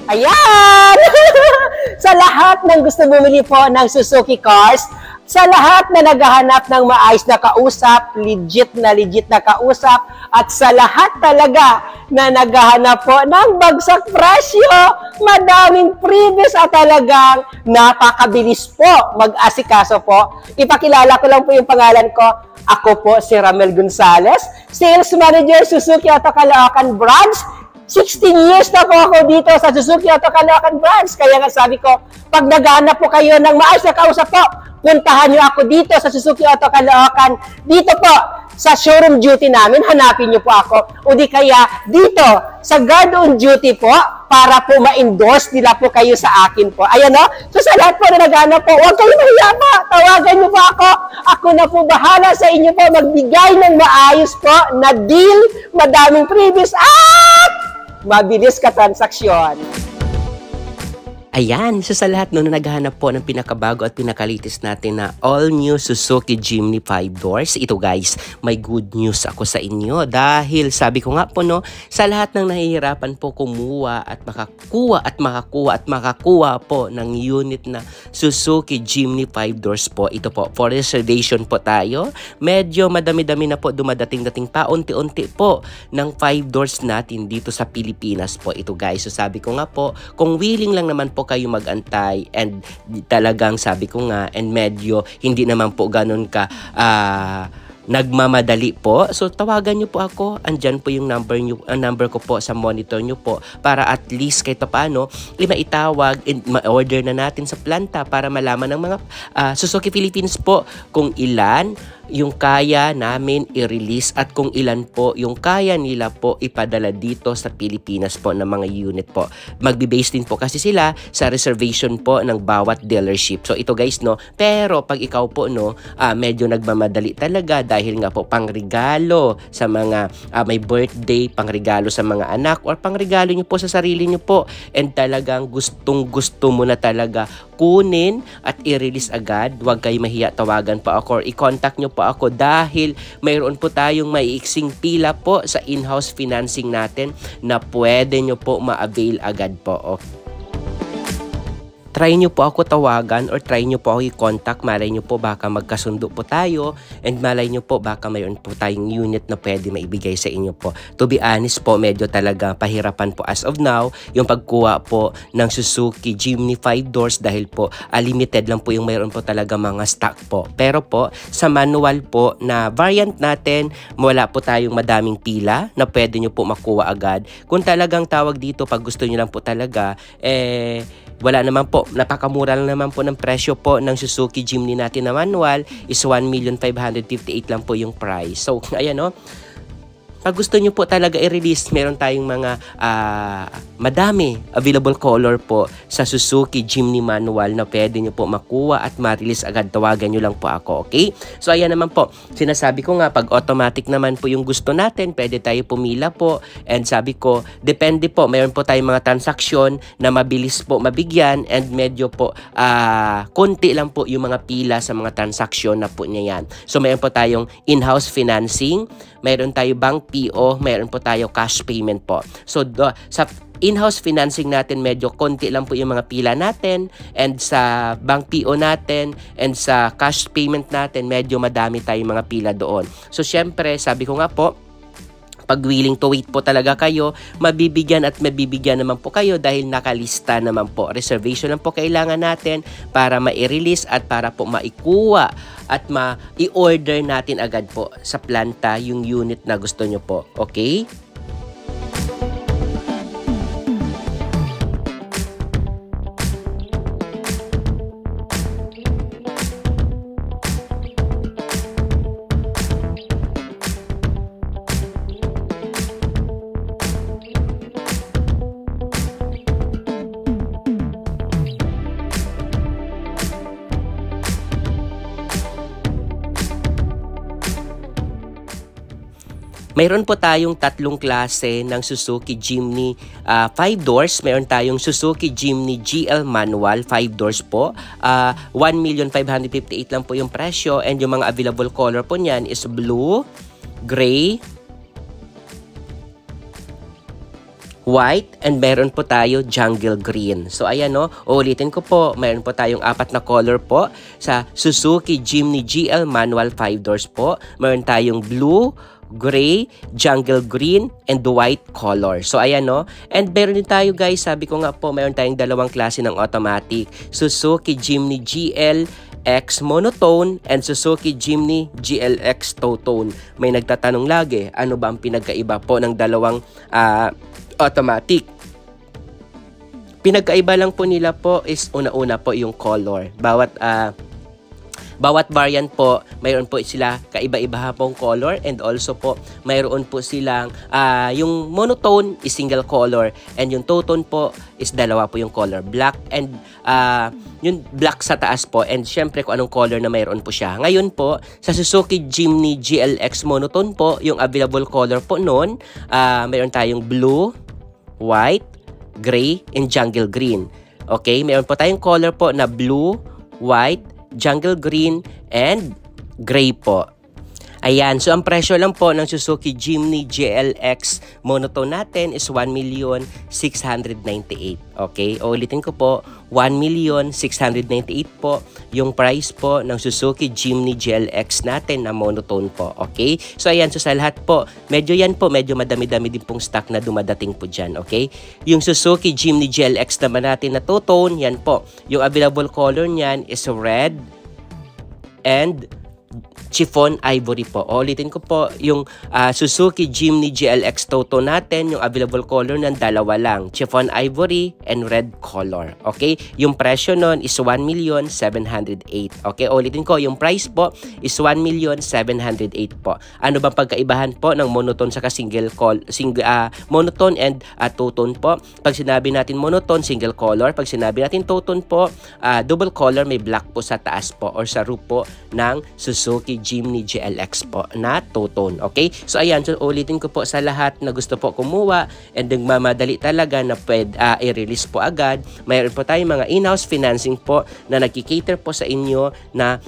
Ayan! Sa lahat ng gusto bumili po ng Suzuki cars, sa lahat na naghahanap ng maayos na kausap, legit na kausap, at sa lahat talaga na naghahanap po ng bagsak presyo, madaming previous at talagang napakabilis po mag-asikaso po. Ipakilala ko lang po yung pangalan ko. Ako po si Ramel Gonzales, Sales Manager Suzuki Auto Caloocan Branch. 16 years na po ako dito sa Suzuki Auto Caloocan Branch. Kaya nga sabi ko, pag naghahanap po kayo ng maayos na kausap po, puntahan nyo ako dito sa Suzuki Auto Caloocan. Dito po, sa showroom duty namin, hanapin nyo po ako. O di kaya, dito, sa guard on duty po, para po ma-endorse nila po kayo sa akin po. Ayan o. So sa lahat po na naghahanap po, huwag kayo mahiya po. Tawagan nyo po ako. Ako na po bahala sa inyo po magbigay ng maayos po na deal, madaming previous at mabilis ka transaksyon. Ayan, sa lahat no, na naghahanap po ng pinakabago at pinakalitis natin na all-new Suzuki Jimny 5 doors. Ito guys, may good news ako sa inyo dahil sabi ko nga po no, sa lahat ng nahihirapan po kumuha at makakuha po ng unit na Suzuki Jimny 5 doors po. Ito po, for reservation po tayo. Medyo madami-dami na po dumadating-dating pa unti-unti po ng 5 doors natin dito sa Pilipinas po. Ito guys, so sabi ko nga po, kung willing lang naman po kayo magantay and talagang sabi ko nga and medyo hindi naman po ganun ka nagmamadali po. So tawagan nyo po ako. Andyan po yung number ko po sa monitor nyo po para at least kahit paano maitawag and ma-order na natin sa planta para malaman ng mga Suzuki Philippines po kung ilan yung kaya namin i-release at kung ilan po yung kaya nila po ipadala dito sa Pilipinas po ng mga unit po. Magbe-base din po kasi sila sa reservation po ng bawat dealership. So ito guys no, pero pag ikaw po no, medyo nagmamadali talaga dahil nga po pangregalo sa mga may birthday, pangregalo sa mga anak or pangregalo nyo po sa sarili nyo po and talagang gustong-gusto mo na talaga kunin at i-release agad, huwag kayo mahiya, tawagan po ako or i-contact nyo po ako dahil mayroon po tayong maiiksing pila po sa in-house financing natin na pwede nyo po ma-avail agad po. Okay. Try nyo po ako tawagan or try nyo po ako i-contact. Malay nyo po baka magkasundo po tayo and malay nyo po baka mayroon po tayong unit na pwede maibigay sa inyo po. To be honest po, medyo talaga pahirapan po as of now yung pagkuha po ng Suzuki Jimny 5 doors dahil po limited lang po yung mayroon po talaga mga stock po. Pero po sa manual po na variant natin, wala po tayong madaming pila na pwede nyo po makuha agad. Kung talagang tawag dito pag gusto nyo lang po talaga, wala naman po, napakamura lang naman po ng presyo po ng Suzuki Jimny natin na manual is 1,558,000 lang po yung price. So, ayan o. Pag gusto nyo po talaga i-release, meron tayong mga madami available color po sa Suzuki Jimny manual na pwede nyo po makuha at ma-release agad. Tawagan nyo lang po ako, okay? So, ayan naman po. Sinasabi ko nga, pag automatic naman po yung gusto natin, pwede tayo pumila po. And sabi ko, depende po. Meron po tayong mga transaksyon na mabilis po mabigyan and medyo po konti lang po yung mga pila sa mga transaksyon na po niya yan. So, meron po tayong in-house financing, meron tayo bank PO, mayroon po tayo cash payment po. So, sa in-house financing natin, medyo konti lang po yung mga pila natin and sa bank PO natin and sa cash payment natin, medyo madami tayong mga pila doon. So, syempre, sabi ko nga po, pag willing to wait po talaga kayo, mabibigyan at mabibigyan naman po kayo dahil nakalista naman po. Reservation lang po kailangan natin para ma-release at para po maikuha at ma-i-order natin agad po sa planta yung unit na gusto nyo po. Okay? Mayroon po tayong tatlong klase ng Suzuki Jimny 5 doors. Mayroon tayong Suzuki Jimny GL manual 5 doors po. 1,558,000 lang po yung presyo and yung mga available color po niyan is blue, gray, white, and meron po tayo jungle green. So ayan no, uulitin ko po, meron po tayong 4 na color po sa Suzuki Jimny GL manual 5 doors po. Meron tayong blue, gray, jungle green, and white color. So ayan no. And meron din tayo guys, sabi ko nga po, meron tayong dalawang klase ng automatic. Suzuki Jimny GL X monotone and Suzuki Jimny GLX two-tone. May nagtatanong lagi, ano ba ang pinagkaiba po ng dalawang automatic? Pinagkaiba lang po nila po is una-una po yung color. Bawat variant po, mayroon po sila kaiba-iba pong color, and also po mayroon po silang yung monotone is single color and yung two-tone po is dalawa po yung color, black and yung black sa taas po, and syempre kung anong color na mayroon po siya. Ngayon po sa Suzuki Jimny GLX monotone po, yung available color po noon, mayroon tayong blue, white, gray, and jungle green. Okay, mayroon po tayong color po na blue, white, jungle green, and gray po. Ayan, so ang presyo lang po ng Suzuki Jimny GLX monotone natin is 1,698,000. Okay, ulitin ko po, 1,698,000 po yung price po ng Suzuki Jimny GLX natin na monotone po. Okay, so ayan, so sa lahat po, medyo madami-dami din pong stock na dumadating po dyan. Okay, yung Suzuki Jimny GLX naman natin na two-tone, yan po, yung available color niyan is red and chiffon ivory po. Ulitin ko po, yung Suzuki Jimny GLX two-tone natin, yung available color ng dalawa lang, chiffon ivory and red color. Okay, yung presyo nun is 1,708,000. Okay, ulitin ko, yung price po is 1,708,000 po. Ano bang pagkaibahan po ng monotone saka monotone and two-tone po? Pag sinabi natin monotone, single color. Pag sinabi natin two-tone po, double color, may black po sa taas po or sa roof po ng Suzuki Jimny GLX po na two-tone. Okay? So ayan, so ulitin ko po sa lahat na gusto po kumuha and nagmamadali talaga na pwede i-release po agad. Mayroon po tayong mga in-house financing po na nagki-cater po sa inyo na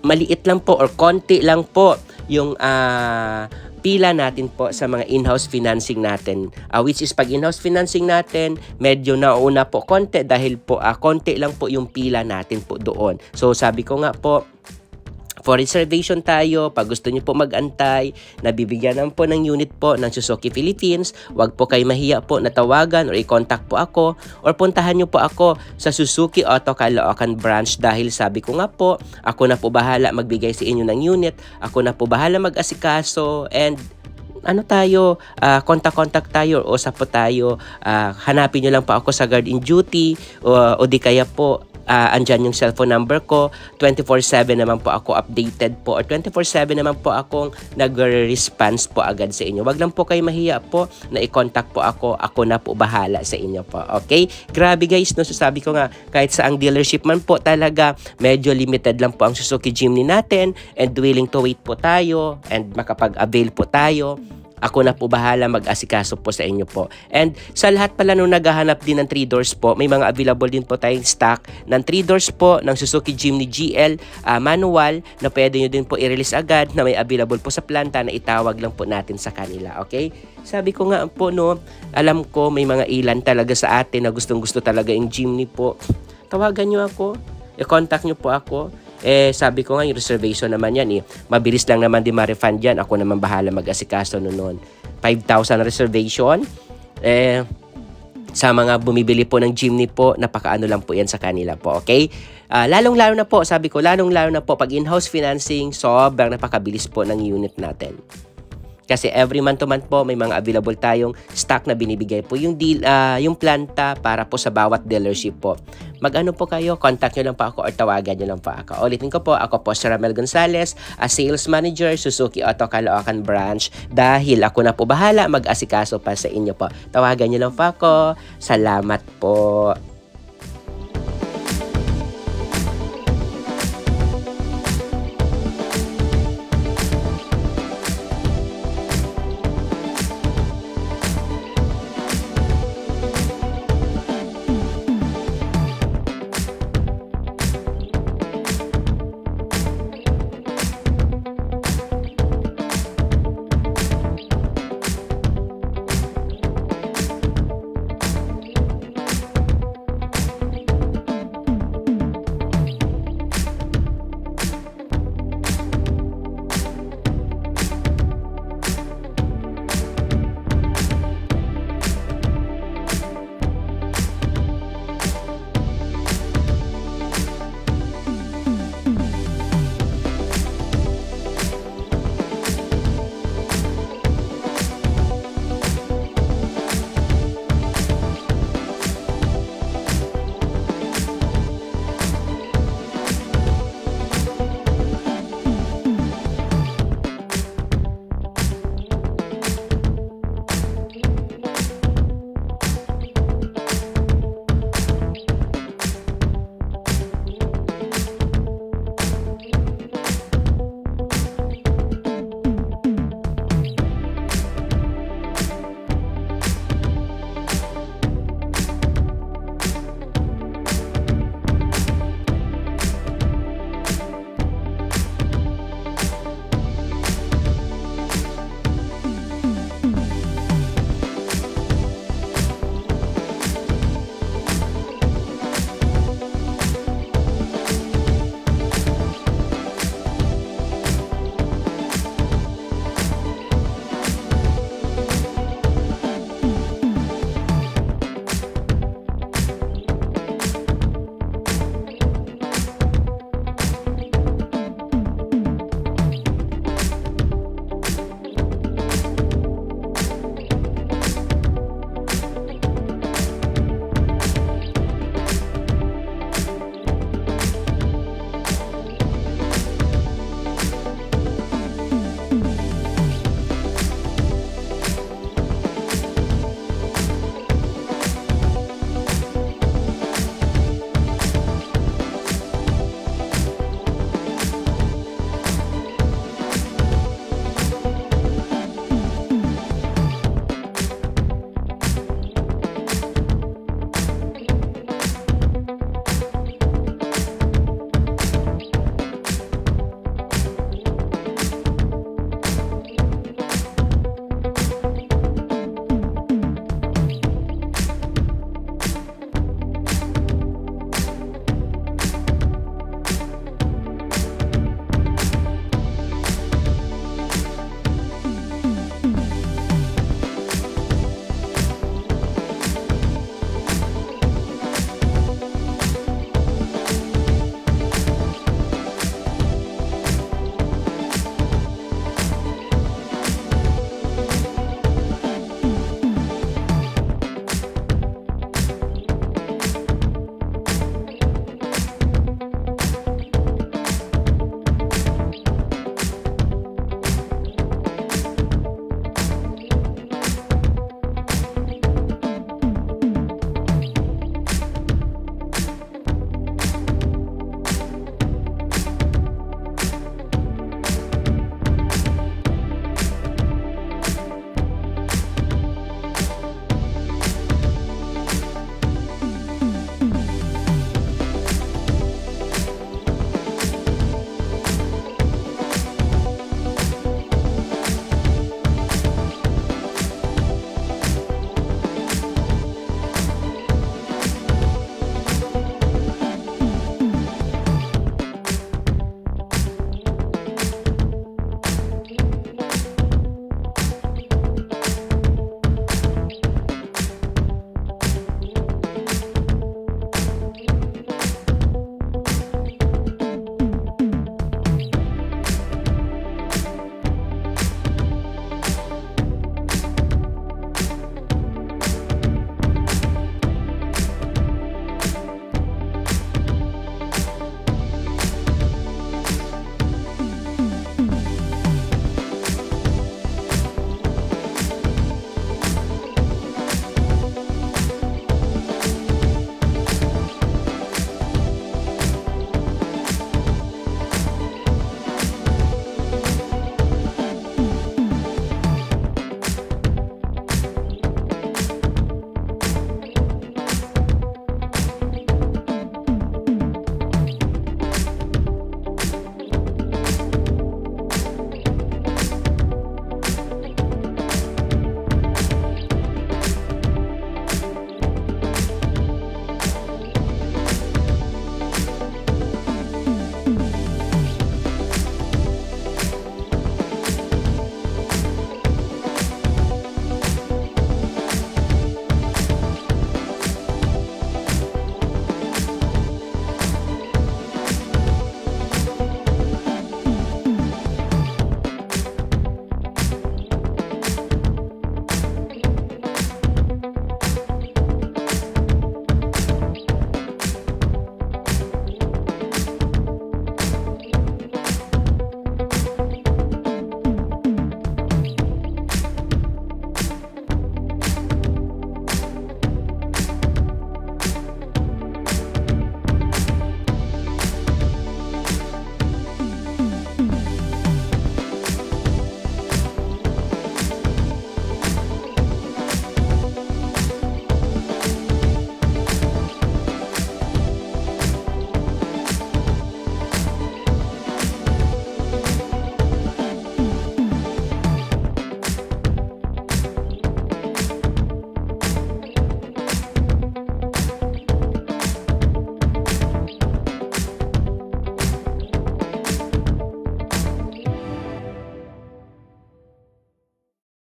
maliit lang po or konti lang po yung pila natin po sa mga in-house financing natin. Which is pag in-house financing natin, medyo nauna po konti dahil po konti lang po yung pila natin po doon. So sabi ko nga po, for reservation tayo, pag gusto nyo po mag-antay, nabibigyan naman po ng unit po ng Suzuki Philippines, wag po kayo mahiya po na tawagan or i-contact po ako or puntahan nyo po ako sa Suzuki Auto Caloocan branch dahil sabi ko nga po, ako na po bahala magbigay sa inyo ng unit, ako na po bahala mag-asikaso, and ano tayo, contact tayo or usap po tayo, hanapin nyo lang po ako sa guard in duty o di kaya po andyan yung cellphone number ko, 24/7 naman po ako updated po or 24/7 naman po akong nagre-response po agad sa inyo. Wag lang po kayo mahiya po na i-contact po ako na po bahala sa inyo po. Okay? Grabe guys, no, so sabi ko nga, kahit sa ang dealership man po talaga, medyo limited lang po ang Suzuki Jimny natin and willing to wait po tayo and makapag-avail po tayo. Ako na po bahala mag-asikaso po sa inyo po. And sa lahat pala nung naghahanap din ng 3 doors po, may mga available din po tayong stock ng 3 doors po ng Suzuki Jimny GL manual na pwede nyo din po i-release agad na may available po sa planta na itawag lang po natin sa kanila. Okay? Sabi ko nga po no, alam ko may mga ilan talaga sa atin na gustong-gusto talaga yung Jimny po. Tawagan nyo ako, i-contact nyo po ako. Sabi ko nga, yung reservation naman yan mabilis lang naman din ma-refund yan. Ako naman bahala mag-asikaso noon. 5,000 reservation. Sa mga bumibili po ng Jimny po, napakaano lang po yan sa kanila po, okay? Lalong-lalo na po, sabi ko, lalong-lalo na po pag in-house financing, sobrang napakabilis po ng unit natin. Kasi every month to month po, may mga available tayong stock na binibigay po yung deal, yung planta para po sa bawat dealership po. Mag-ano po kayo, contact nyo lang po ako or tawagan nyo lang po ako. Ulitin ko po, ako po si Ramel Gonzales, Sales Manager, Suzuki Auto Caloocan Branch. Dahil ako na po bahala mag-asikaso pa sa inyo po. Tawagan nyo lang po ako. Salamat po.